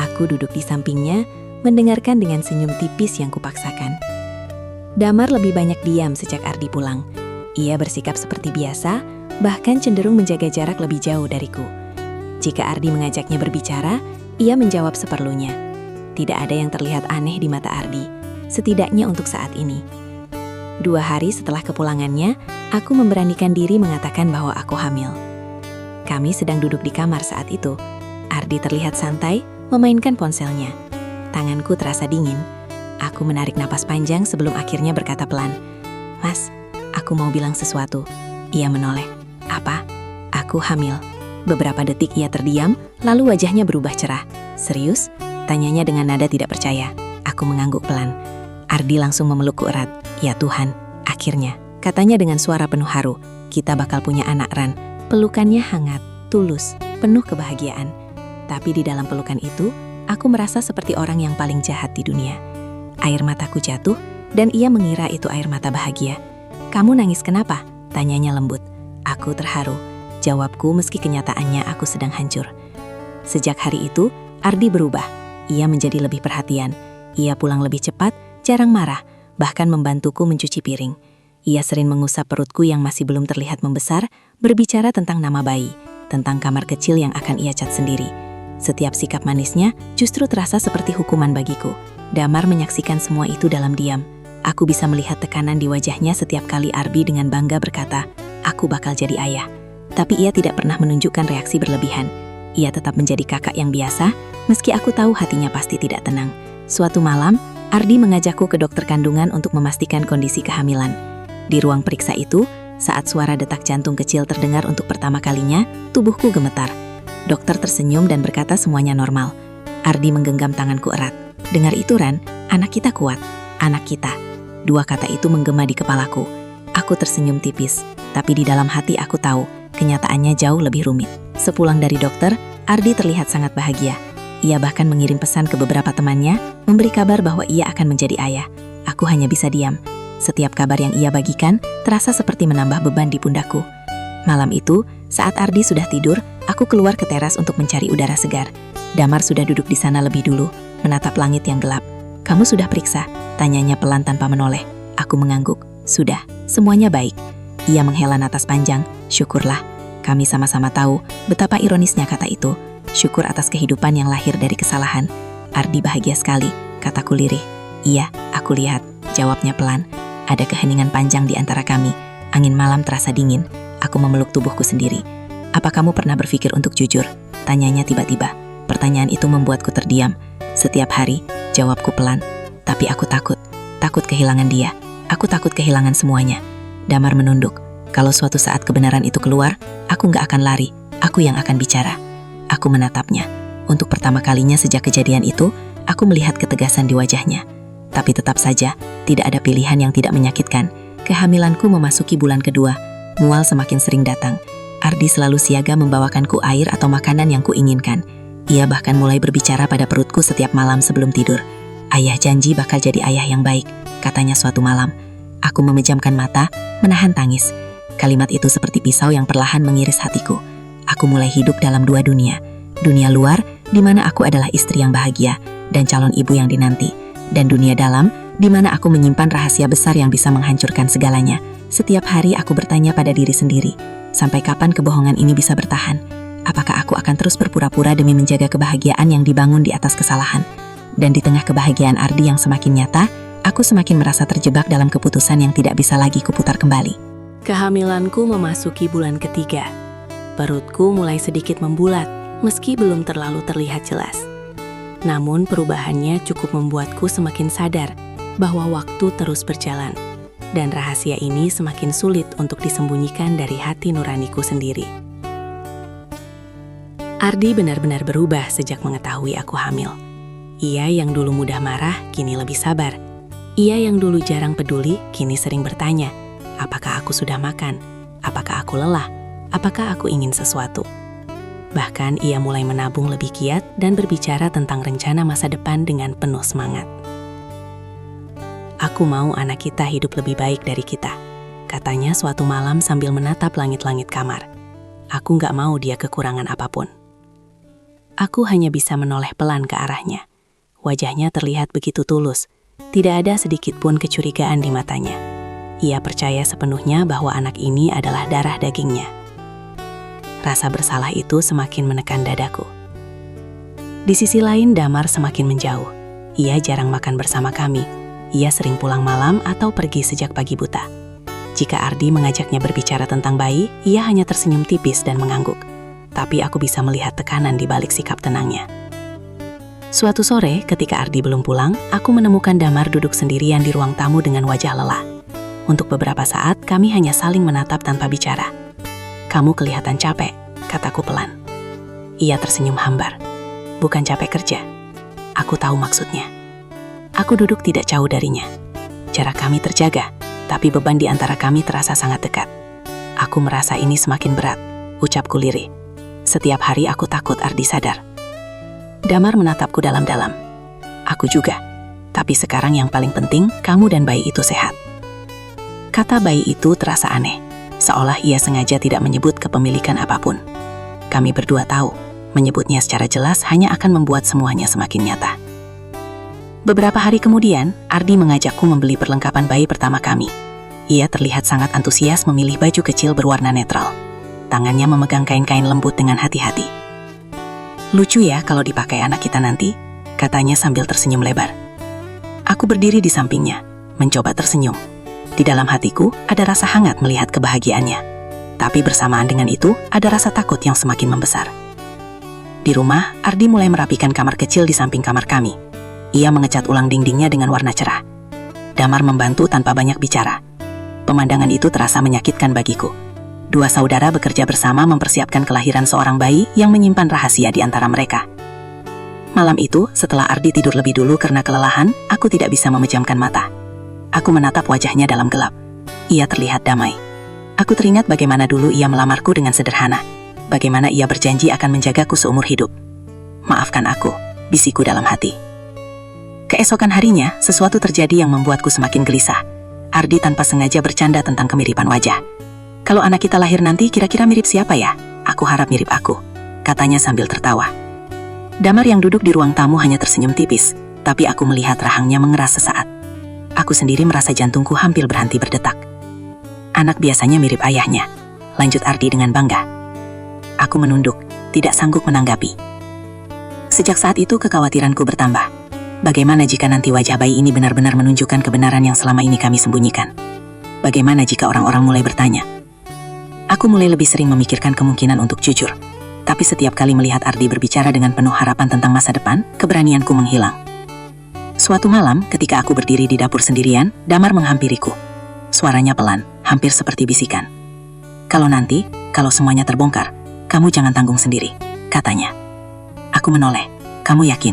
Aku duduk di sampingnya, mendengarkan dengan senyum tipis yang kupaksakan. Damar lebih banyak diam sejak Ardi pulang. Ia bersikap seperti biasa, bahkan cenderung menjaga jarak lebih jauh dariku. Jika Ardi mengajaknya berbicara, ia menjawab seperlunya. Tidak ada yang terlihat aneh di mata Ardi, setidaknya untuk saat ini. 2 hari setelah kepulangannya, aku memberanikan diri mengatakan bahwa aku hamil. Kami sedang duduk di kamar saat itu. Ardi terlihat santai, memainkan ponselnya. Tanganku terasa dingin. Aku menarik napas panjang sebelum akhirnya berkata pelan, "Mas, aku mau bilang sesuatu." Ia menoleh. "Apa?" "Aku hamil." Beberapa detik ia terdiam, lalu wajahnya berubah cerah. "Serius?" tanyanya dengan nada tidak percaya. Aku mengangguk pelan. Ardi langsung memelukku erat. "Ya Tuhan, Akhirnya, katanya dengan suara penuh haru, kita bakal punya anak, Ran. Pelukannya hangat, tulus, penuh kebahagiaan. Tapi di dalam pelukan itu, aku merasa seperti orang yang paling jahat di dunia. Air mataku jatuh, dan ia mengira itu air mata bahagia. "Kamu nangis kenapa?" tanyanya lembut. Aku terharu. Jawabku meski kenyataannya aku sedang hancur. Sejak hari itu, Ardi berubah. Ia menjadi lebih perhatian. Ia pulang lebih cepat, jarang marah, bahkan membantuku mencuci piring. Ia sering mengusap perutku yang masih belum terlihat membesar, berbicara tentang nama bayi, tentang kamar kecil yang akan ia cat sendiri. Setiap sikap manisnya justru terasa seperti hukuman bagiku. Damar menyaksikan semua itu dalam diam. Aku bisa melihat tekanan di wajahnya setiap kali Ardi dengan bangga berkata, "Aku bakal jadi ayah." Tapi ia tidak pernah menunjukkan reaksi berlebihan. Ia tetap menjadi kakak yang biasa, meski aku tahu hatinya pasti tidak tenang. Suatu malam, Ardi mengajakku ke dokter kandungan untuk memastikan kondisi kehamilan. Di ruang periksa itu, saat suara detak jantung kecil terdengar untuk pertama kalinya, tubuhku gemetar. Dokter tersenyum dan berkata semuanya normal. Ardi menggenggam tanganku erat. "Dengar itu, Ran, anak kita kuat. Anak kita." Dua kata itu menggema di kepalaku. Aku tersenyum tipis, tapi di dalam hati aku tahu, kenyataannya jauh lebih rumit. Sepulang dari dokter, Ardi terlihat sangat bahagia. Ia bahkan mengirim pesan ke beberapa temannya, memberi kabar bahwa ia akan menjadi ayah. Aku hanya bisa diam. Setiap kabar yang ia bagikan terasa seperti menambah beban di pundakku. Malam itu, saat Ardi sudah tidur, aku keluar ke teras untuk mencari udara segar. Damar sudah duduk di sana lebih dulu, menatap langit yang gelap. "Kamu sudah periksa?" tanyanya pelan tanpa menoleh. Aku mengangguk. "Sudah, semuanya baik." Ia menghela napas panjang. "Syukurlah. Kami sama-sama tahu betapa ironisnya kata itu. Syukur atas kehidupan yang lahir dari kesalahan." "Ardi bahagia sekali," kataku lirih. "Iya, aku lihat," jawabnya pelan. Ada keheningan panjang di antara kami. Angin malam terasa dingin. Aku memeluk tubuhku sendiri. "Apa kamu pernah berpikir untuk jujur?" tanyanya tiba-tiba. Pertanyaan itu membuatku terdiam. "Setiap hari," jawabku pelan. "Tapi aku takut. Takut kehilangan dia. Aku takut kehilangan semuanya." Damar menunduk. "Kalau suatu saat kebenaran itu keluar, aku nggak akan lari. Aku yang akan bicara." Aku menatapnya. Untuk pertama kalinya sejak kejadian itu, aku melihat ketegasan di wajahnya. Tapi tetap saja, tidak ada pilihan yang tidak menyakitkan. Kehamilanku memasuki bulan kedua. Mual semakin sering datang. Ardi selalu siaga membawakanku air atau makanan yang kuinginkan. Ia bahkan mulai berbicara pada perutku setiap malam sebelum tidur. "Ayah janji bakal jadi ayah yang baik," katanya suatu malam. Aku memejamkan mata, menahan tangis. Kalimat itu seperti pisau yang perlahan mengiris hatiku. Aku mulai hidup dalam dua dunia. Dunia luar, di mana aku adalah istri yang bahagia dan calon ibu yang dinanti. Dan dunia dalam, di mana aku menyimpan rahasia besar yang bisa menghancurkan segalanya. Setiap hari aku bertanya pada diri sendiri, sampai kapan kebohongan ini bisa bertahan? Apakah aku akan terus berpura-pura demi menjaga kebahagiaan yang dibangun di atas kesalahan? Dan di tengah kebahagiaan Ardi yang semakin nyata, aku semakin merasa terjebak dalam keputusan yang tidak bisa lagi kuputar kembali. Kehamilanku memasuki bulan ketiga. Perutku mulai sedikit membulat, meski belum terlalu terlihat jelas. Namun perubahannya cukup membuatku semakin sadar bahwa waktu terus berjalan, dan rahasia ini semakin sulit untuk disembunyikan dari hati nuraniku sendiri. Ardi benar-benar berubah sejak mengetahui aku hamil. Ia yang dulu mudah marah, kini lebih sabar. Ia yang dulu jarang peduli, kini sering bertanya, apakah aku sudah makan? Apakah aku lelah? Apakah aku ingin sesuatu? Bahkan ia mulai menabung lebih giat dan berbicara tentang rencana masa depan dengan penuh semangat. "Aku mau anak kita hidup lebih baik dari kita," katanya suatu malam sambil menatap langit-langit kamar. "Aku nggak mau dia kekurangan apapun." Aku hanya bisa menoleh pelan ke arahnya. Wajahnya terlihat begitu tulus, tidak ada sedikit pun kecurigaan di matanya. Ia percaya sepenuhnya bahwa anak ini adalah darah dagingnya. Rasa bersalah itu semakin menekan dadaku. Di sisi lain, Damar semakin menjauh. Ia jarang makan bersama kami. Ia sering pulang malam atau pergi sejak pagi buta. Jika Ardi mengajaknya berbicara tentang bayi, ia hanya tersenyum tipis dan mengangguk. Tapi aku bisa melihat tekanan di balik sikap tenangnya. Suatu sore, ketika Ardi belum pulang, aku menemukan Damar duduk sendirian di ruang tamu dengan wajah lelah. Untuk beberapa saat, kami hanya saling menatap tanpa bicara. "Kamu kelihatan capek," kataku pelan. Ia tersenyum hambar. "Bukan capek kerja. Aku tahu maksudnya." Aku duduk tidak jauh darinya. Jarak kami terjaga, Tapi beban di antara kami terasa sangat dekat. Aku merasa ini semakin berat, ucapku lirih. Setiap hari aku takut Ardi sadar. Damar menatapku dalam-dalam. Aku juga. Tapi sekarang yang paling penting, kamu dan bayi itu sehat. Kata bayi itu terasa aneh, seolah ia sengaja tidak menyebut kepemilikan apapun. Kami berdua tahu, menyebutnya secara jelas hanya akan membuat semuanya semakin nyata. Beberapa hari kemudian, Ardi mengajakku membeli perlengkapan bayi pertama kami. Ia terlihat sangat antusias memilih baju kecil berwarna netral. Tangannya memegang kain-kain lembut dengan hati-hati. Lucu ya kalau dipakai anak kita nanti, katanya sambil tersenyum lebar. Aku berdiri di sampingnya, mencoba tersenyum. Di dalam hatiku ada rasa hangat melihat kebahagiaannya. Tapi bersamaan dengan itu, ada rasa takut yang semakin membesar. Di rumah, Ardi mulai merapikan kamar kecil di samping kamar kami. Ia mengecat ulang dindingnya dengan warna cerah. Damar membantu tanpa banyak bicara. Pemandangan itu terasa menyakitkan bagiku. Dua saudara bekerja bersama mempersiapkan kelahiran seorang bayi yang menyimpan rahasia di antara mereka. Malam itu, setelah Ardi tidur lebih dulu karena kelelahan, aku tidak bisa memejamkan mata. Aku menatap wajahnya dalam gelap. Ia terlihat damai. Aku teringat bagaimana dulu ia melamarku dengan sederhana. Bagaimana ia berjanji akan menjagaku seumur hidup. Maafkan aku, bisikku dalam hati. Keesokan harinya, sesuatu terjadi yang membuatku semakin gelisah. Ardi tanpa sengaja bercanda tentang kemiripan wajah. Kalau anak kita lahir nanti kira-kira mirip siapa ya? Aku harap mirip aku, katanya sambil tertawa. Damar yang duduk di ruang tamu hanya tersenyum tipis, tapi aku melihat rahangnya mengeras sesaat. Aku sendiri merasa jantungku hampir berhenti berdetak. Anak biasanya mirip ayahnya, lanjut Ardi dengan bangga. Aku menunduk, tidak sanggup menanggapi. Sejak saat itu kekhawatiranku bertambah. Bagaimana jika nanti wajah bayi ini benar-benar menunjukkan kebenaran yang selama ini kami sembunyikan? Bagaimana jika orang-orang mulai bertanya? Aku mulai lebih sering memikirkan kemungkinan untuk jujur. Tapi setiap kali melihat Ardi berbicara dengan penuh harapan tentang masa depan, keberanianku menghilang. Suatu malam, ketika aku berdiri di dapur sendirian, Damar menghampiriku. Suaranya pelan, hampir seperti bisikan. Kalau semuanya terbongkar, kamu jangan tanggung sendiri, katanya. Aku menoleh. Kamu yakin?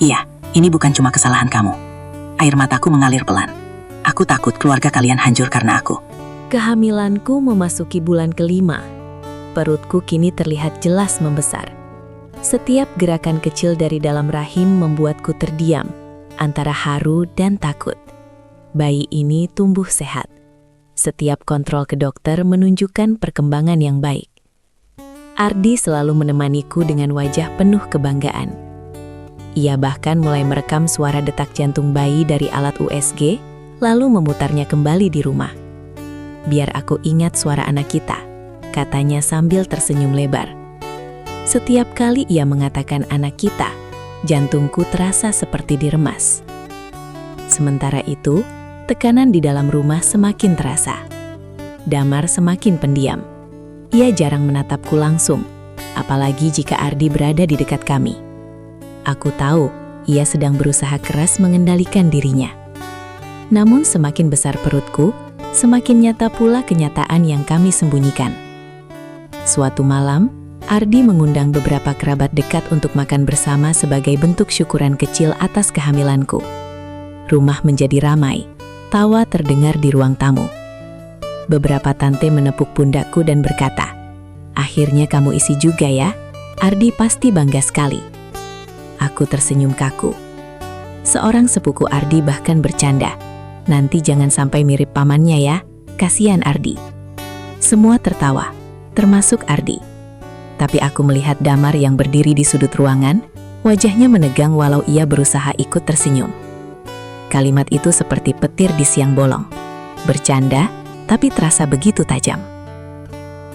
Iya. Ini bukan cuma kesalahan kamu. Air mataku mengalir pelan. Aku takut keluarga kalian hancur karena aku. Kehamilanku memasuki bulan ke-5. Perutku kini terlihat jelas membesar. Setiap gerakan kecil dari dalam rahim membuatku terdiam, antara haru dan takut. Bayi ini tumbuh sehat. Setiap kontrol ke dokter menunjukkan perkembangan yang baik. Ardi selalu menemaniku dengan wajah penuh kebanggaan. Ia bahkan mulai merekam suara detak jantung bayi dari alat USG, lalu memutarnya kembali di rumah. Biar aku ingat suara anak kita, katanya sambil tersenyum lebar. Setiap kali ia mengatakan anak kita, jantungku terasa seperti diremas. Sementara itu, tekanan di dalam rumah semakin terasa. Damar semakin pendiam. Ia jarang menatapku langsung, apalagi jika Ardi berada di dekat kami. Aku tahu, ia sedang berusaha keras mengendalikan dirinya. Namun semakin besar perutku, semakin nyata pula kenyataan yang kami sembunyikan. Suatu malam, Ardi mengundang beberapa kerabat dekat untuk makan bersama sebagai bentuk syukuran kecil atas kehamilanku. Rumah menjadi ramai, tawa terdengar di ruang tamu. Beberapa tante menepuk pundakku dan berkata, "Akhirnya kamu isi juga ya, Ardi pasti bangga sekali." Aku tersenyum kaku. Seorang sepuku Ardi bahkan bercanda, "Nanti jangan sampai mirip pamannya ya, kasihan Ardi." Semua tertawa, termasuk Ardi. Tapi aku melihat Damar yang berdiri di sudut ruangan, wajahnya menegang walau ia berusaha ikut tersenyum. Kalimat itu seperti petir di siang bolong. Bercanda, tapi terasa begitu tajam.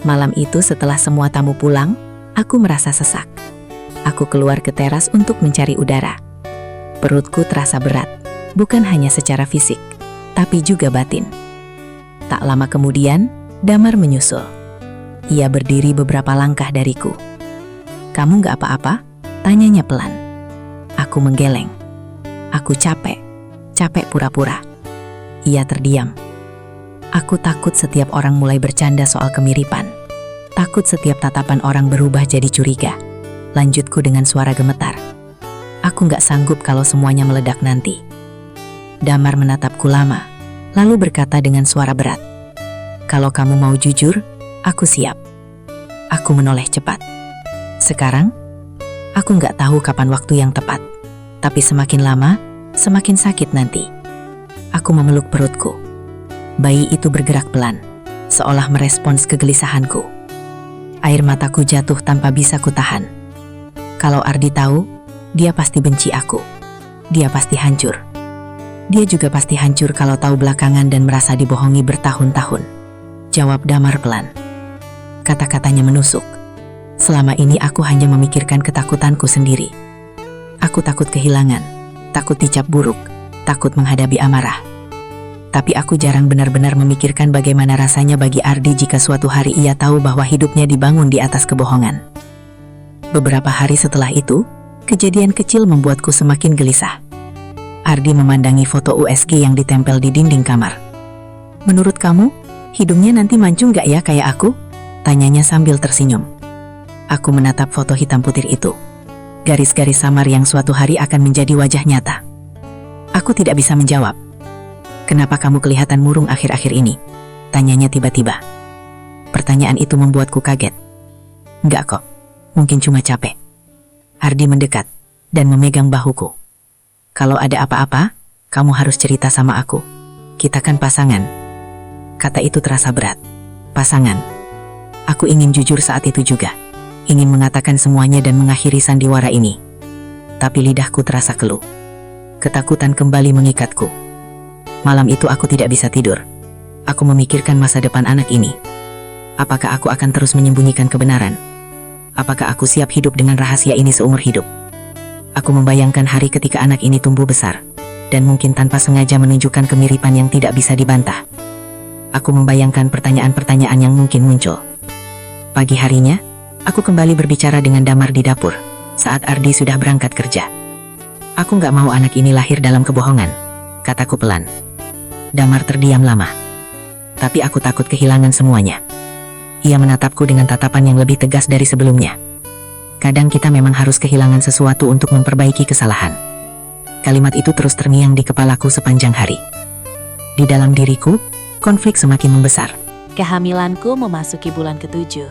Malam itu setelah semua tamu pulang, aku merasa sesak. Aku keluar ke teras untuk mencari udara. Perutku terasa berat, bukan hanya secara fisik, tapi juga batin. Tak lama kemudian, Damar menyusul. Ia berdiri beberapa langkah dariku. "Kamu gak apa-apa?" tanyanya pelan. Aku menggeleng. Aku capek pura-pura. Ia terdiam. Aku takut setiap orang mulai bercanda soal kemiripan. Takut setiap tatapan orang berubah jadi curiga. Lanjutku dengan suara gemetar. "Aku gak sanggup kalau semuanya meledak nanti." Damar menatapku lama, lalu berkata dengan suara berat, "Kalau kamu mau jujur, aku siap." Aku menoleh cepat. Sekarang, aku nggak tahu kapan waktu yang tepat. Tapi semakin lama, semakin sakit nanti. Aku memeluk perutku. Bayi itu bergerak pelan, seolah merespons kegelisahanku. Air mataku jatuh tanpa bisa kutahan. Kalau Ardi tahu, dia pasti benci aku. Dia pasti hancur. Dia juga pasti hancur kalau tahu belakangan dan merasa dibohongi bertahun-tahun. Jawab Damar pelan. Kata-katanya menusuk. Selama ini aku hanya memikirkan ketakutanku sendiri. Aku takut kehilangan, takut dicap buruk, takut menghadapi amarah. Tapi aku jarang benar-benar memikirkan bagaimana rasanya bagi Ardi jika suatu hari ia tahu bahwa hidupnya dibangun di atas kebohongan. Beberapa hari setelah itu, kejadian kecil membuatku semakin gelisah. Ardi memandangi foto USG yang ditempel di dinding kamar. "Menurut kamu, hidungnya nanti mancung gak ya kayak aku?" tanyanya sambil tersenyum. Aku menatap foto hitam putih itu. Garis-garis samar yang suatu hari akan menjadi wajah nyata. Aku tidak bisa menjawab. "Kenapa kamu kelihatan murung akhir-akhir ini?" tanyanya tiba-tiba. Pertanyaan itu membuatku kaget. "Enggak kok, mungkin cuma capek." Ardi mendekat dan memegang bahuku. "Kalau ada apa-apa, kamu harus cerita sama aku. Kita kan pasangan." Kata itu terasa berat. Pasangan. Aku ingin jujur saat itu juga. Ingin mengatakan semuanya dan mengakhiri sandiwara ini. Tapi lidahku terasa keluh. Ketakutan kembali mengikatku. Malam itu aku tidak bisa tidur. Aku memikirkan masa depan anak ini. Apakah aku akan terus menyembunyikan kebenaran? Apakah aku siap hidup dengan rahasia ini seumur hidup? Aku membayangkan hari ketika anak ini tumbuh besar, dan mungkin tanpa sengaja menunjukkan kemiripan yang tidak bisa dibantah. Aku membayangkan pertanyaan-pertanyaan yang mungkin muncul. Pagi harinya, aku kembali berbicara dengan Damar di dapur, saat Ardi sudah berangkat kerja. "Aku nggak mau anak ini lahir dalam kebohongan," kataku pelan. Damar terdiam lama. "Tapi aku takut kehilangan semuanya." Ia menatapku dengan tatapan yang lebih tegas dari sebelumnya. "Kadang kita memang harus kehilangan sesuatu untuk memperbaiki kesalahan." Kalimat itu terus terngiang di kepalaku sepanjang hari. Di dalam diriku, konflik semakin membesar. Kehamilanku memasuki bulan ke-7.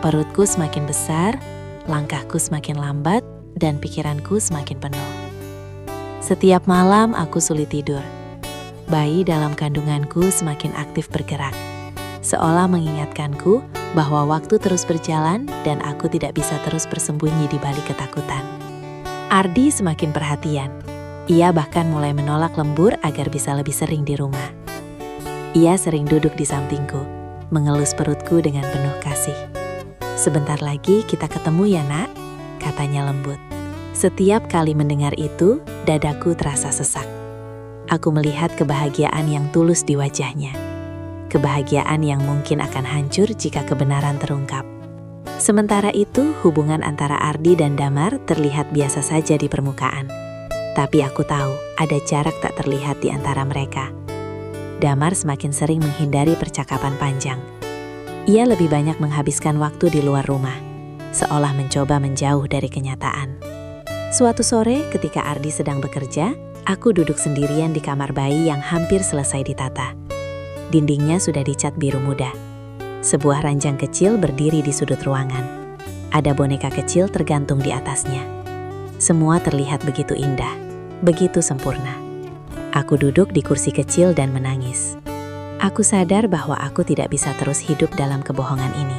Perutku semakin besar, langkahku semakin lambat, dan pikiranku semakin penuh. Setiap malam aku sulit tidur. Bayi dalam kandunganku semakin aktif bergerak, seolah mengingatkanku bahwa waktu terus berjalan dan aku tidak bisa terus bersembunyi di balik ketakutan. Ardi semakin perhatian. Ia bahkan mulai menolak lembur agar bisa lebih sering di rumah. Ia sering duduk di sampingku, mengelus perutku dengan penuh kasih. "Sebentar lagi kita ketemu ya nak," katanya lembut. Setiap kali mendengar itu, dadaku terasa sesak. Aku melihat kebahagiaan yang tulus di wajahnya. Kebahagiaan yang mungkin akan hancur jika kebenaran terungkap. Sementara itu, hubungan antara Ardi dan Damar terlihat biasa saja di permukaan. Tapi aku tahu ada jarak tak terlihat di antara mereka. Damar semakin sering menghindari percakapan panjang. Ia lebih banyak menghabiskan waktu di luar rumah, seolah mencoba menjauh dari kenyataan. Suatu sore ketika Ardi sedang bekerja, aku duduk sendirian di kamar bayi yang hampir selesai ditata. Dindingnya sudah dicat biru muda. Sebuah ranjang kecil berdiri di sudut ruangan. Ada boneka kecil tergantung di atasnya. Semua terlihat begitu indah, begitu sempurna. Aku duduk di kursi kecil dan menangis. Aku sadar bahwa aku tidak bisa terus hidup dalam kebohongan ini.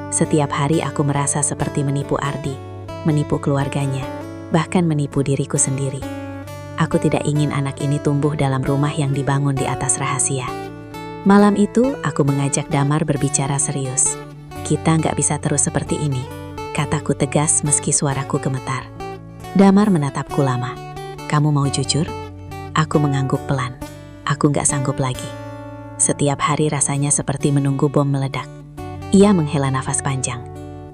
Setiap hari aku merasa seperti menipu Ardi, menipu keluarganya, bahkan menipu diriku sendiri. Aku tidak ingin anak ini tumbuh dalam rumah yang dibangun di atas rahasia. Malam itu, aku mengajak Damar berbicara serius. "Kita nggak bisa terus seperti ini," kataku tegas meski suaraku gemetar. Damar menatapku lama. "Kamu mau jujur?" Aku mengangguk pelan. Aku nggak sanggup lagi. Setiap hari rasanya seperti menunggu bom meledak. Ia menghela nafas panjang.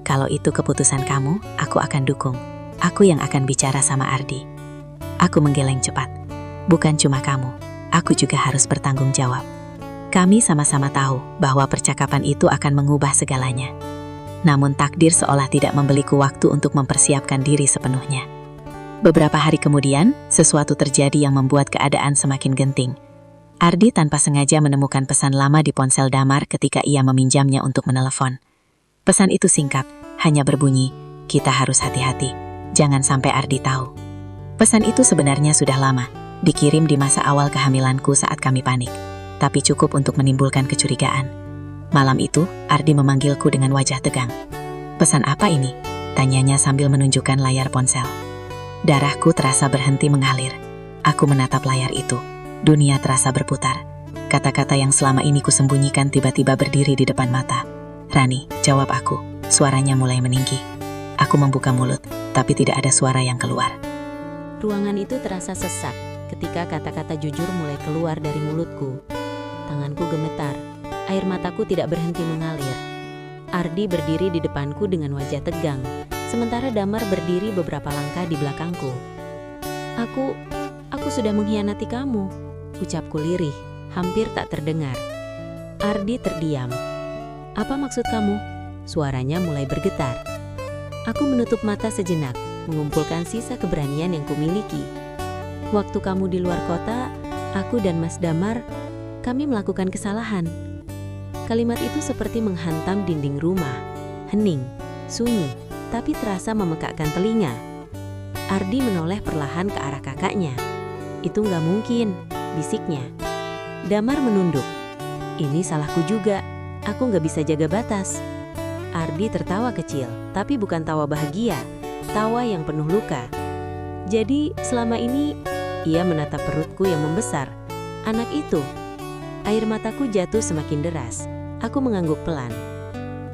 "Kalau itu keputusan kamu, aku akan dukung. Aku yang akan bicara sama Ardi." Aku menggeleng cepat. "Bukan cuma kamu, aku juga harus bertanggung jawab." Kami sama-sama tahu bahwa percakapan itu akan mengubah segalanya. Namun takdir seolah tidak membeliku waktu untuk mempersiapkan diri sepenuhnya. Beberapa hari kemudian, sesuatu terjadi yang membuat keadaan semakin genting. Ardi tanpa sengaja menemukan pesan lama di ponsel Damar ketika ia meminjamnya untuk menelepon. Pesan itu singkat, hanya berbunyi, "Kita harus hati-hati, jangan sampai Ardi tahu." Pesan itu sebenarnya sudah lama, dikirim di masa awal kehamilanku saat kami panik, tapi cukup untuk menimbulkan kecurigaan. Malam itu, Ardi memanggilku dengan wajah tegang. "Pesan apa ini?" tanyanya sambil menunjukkan layar ponsel. Darahku terasa berhenti mengalir. Aku menatap layar itu. Dunia terasa berputar. Kata-kata yang selama ini kusembunyikan tiba-tiba berdiri di depan mata. "Rani, jawab aku." Suaranya mulai meninggi. Aku membuka mulut, tapi tidak ada suara yang keluar. Ruangan itu terasa sesak ketika kata-kata jujur mulai keluar dari mulutku. Tanganku gemetar, air mataku tidak berhenti mengalir. Ardi berdiri di depanku dengan wajah tegang, sementara Damar berdiri beberapa langkah di belakangku. Aku sudah mengkhianati kamu, ucapku lirih, hampir tak terdengar. Ardi terdiam. "Apa maksud kamu?" Suaranya mulai bergetar. Aku menutup mata sejenak, mengumpulkan sisa keberanian yang kumiliki. "Waktu kamu di luar kota, aku dan Mas Damar, kami melakukan kesalahan." Kalimat itu seperti menghantam dinding rumah. Hening, sunyi, tapi terasa memekakkan telinga. Ardi menoleh perlahan ke arah kakaknya. "Itu nggak mungkin," bisiknya. Damar menunduk. "Ini salahku juga, aku nggak bisa jaga batas." Ardi tertawa kecil, tapi bukan tawa bahagia, tawa yang penuh luka. "Jadi selama ini," ia menatap perutku yang membesar. "Anak itu." Air mataku jatuh semakin deras. Aku mengangguk pelan.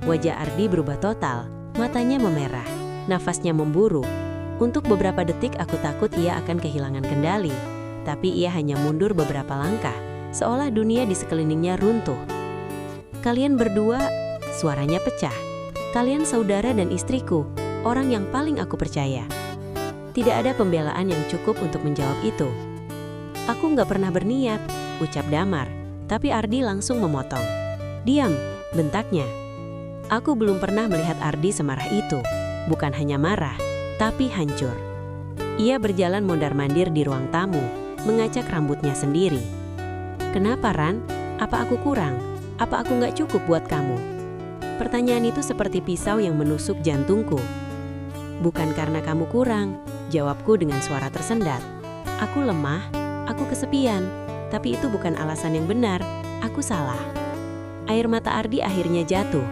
Wajah Ardi berubah total, matanya memerah, nafasnya memburu. Untuk beberapa detik aku takut ia akan kehilangan kendali, tapi ia hanya mundur beberapa langkah, seolah dunia di sekelilingnya runtuh. "Kalian berdua," suaranya pecah. "Kalian saudara dan istriku, orang yang paling aku percaya." Tidak ada pembelaan yang cukup untuk menjawab itu. "Aku nggak pernah berniat," ucap Damar, tapi Ardi langsung memotong. "Diam," bentaknya. Aku belum pernah melihat Ardi semarah itu, bukan hanya marah, tapi hancur. Ia berjalan mondar-mandir di ruang tamu, mengacak rambutnya sendiri. "Kenapa, Ran? Apa aku kurang? Apa aku nggak cukup buat kamu?" Pertanyaan itu seperti pisau yang menusuk jantungku. "Bukan karena kamu kurang," jawabku dengan suara tersendat. "Aku lemah, aku kesepian, tapi itu bukan alasan yang benar, aku salah." Air mata Ardi akhirnya jatuh.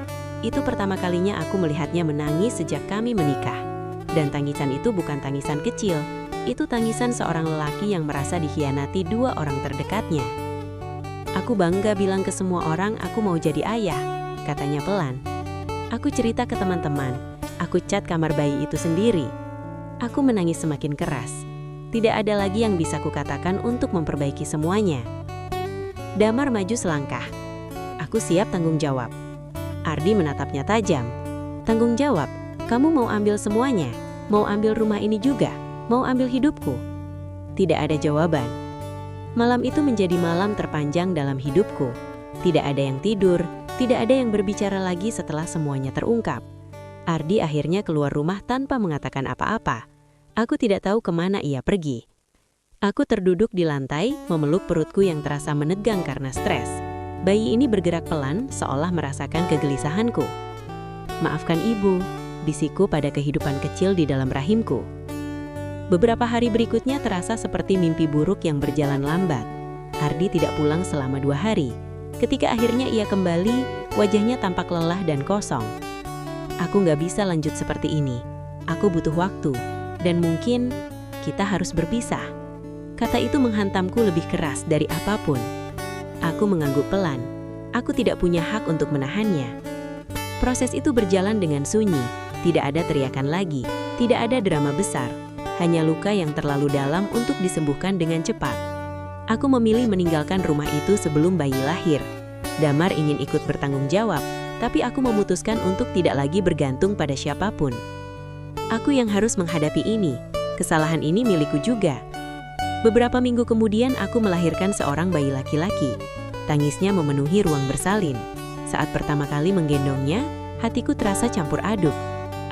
Itu pertama kalinya aku melihatnya menangis sejak kami menikah. Dan tangisan itu bukan tangisan kecil, itu tangisan seorang lelaki yang merasa dikhianati dua orang terdekatnya. "Aku bangga bilang ke semua orang aku mau jadi ayah," katanya pelan. Aku cerita ke teman-teman, aku cat kamar bayi itu sendiri. Aku menangis semakin keras. Tidak ada lagi yang bisa kukatakan untuk memperbaiki semuanya. Damar maju selangkah. "Aku siap tanggung jawab." Ardi menatapnya tajam. "Tanggung jawab? Kamu mau ambil semuanya? Mau ambil rumah ini juga? Mau ambil hidupku?" Tidak ada jawaban. Malam itu menjadi malam terpanjang dalam hidupku. Tidak ada yang tidur, tidak ada yang berbicara lagi setelah semuanya terungkap. Ardi akhirnya keluar rumah tanpa mengatakan apa-apa. Aku tidak tahu kemana ia pergi. Aku terduduk di lantai, memeluk perutku yang terasa menegang karena stres. Bayi ini bergerak pelan, seolah merasakan kegelisahanku. "Maafkan ibu," bisikku pada kehidupan kecil di dalam rahimku. Beberapa hari berikutnya terasa seperti mimpi buruk yang berjalan lambat. Ardi tidak pulang selama 2 hari. Ketika akhirnya ia kembali, wajahnya tampak lelah dan kosong. "Aku nggak bisa lanjut seperti ini. Aku butuh waktu. Dan mungkin kita harus berpisah." Kata itu menghantamku lebih keras dari apapun. Aku mengangguk pelan. Aku tidak punya hak untuk menahannya. Proses itu berjalan dengan sunyi. Tidak ada teriakan lagi. Tidak ada drama besar. Hanya luka yang terlalu dalam untuk disembuhkan dengan cepat. Aku memilih meninggalkan rumah itu sebelum bayi lahir. Damar ingin ikut bertanggung jawab, tapi aku memutuskan untuk tidak lagi bergantung pada siapapun. Aku yang harus menghadapi ini. Kesalahan ini milikku juga. Beberapa minggu kemudian aku melahirkan seorang bayi laki-laki. Tangisnya memenuhi ruang bersalin. Saat pertama kali menggendongnya, hatiku terasa campur aduk.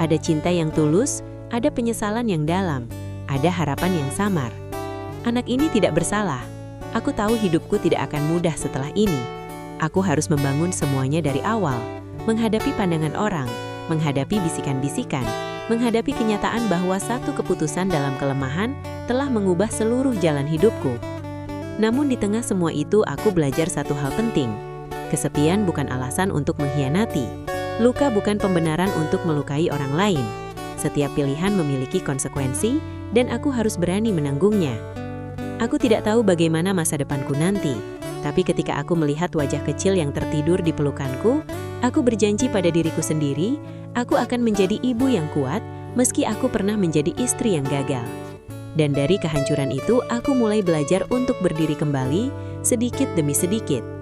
Ada cinta yang tulus, ada penyesalan yang dalam, ada harapan yang samar. Anak ini tidak bersalah. Aku tahu hidupku tidak akan mudah setelah ini. Aku harus membangun semuanya dari awal, menghadapi pandangan orang, menghadapi bisikan-bisikan, menghadapi kenyataan bahwa satu keputusan dalam kelemahan telah mengubah seluruh jalan hidupku. Namun di tengah semua itu aku belajar satu hal penting. Kesepian bukan alasan untuk mengkhianati. Luka bukan pembenaran untuk melukai orang lain. Setiap pilihan memiliki konsekuensi dan aku harus berani menanggungnya. Aku tidak tahu bagaimana masa depanku nanti, tapi ketika aku melihat wajah kecil yang tertidur di pelukanku, aku berjanji pada diriku sendiri, aku akan menjadi ibu yang kuat meski aku pernah menjadi istri yang gagal. Dan dari kehancuran itu, aku mulai belajar untuk berdiri kembali sedikit demi sedikit.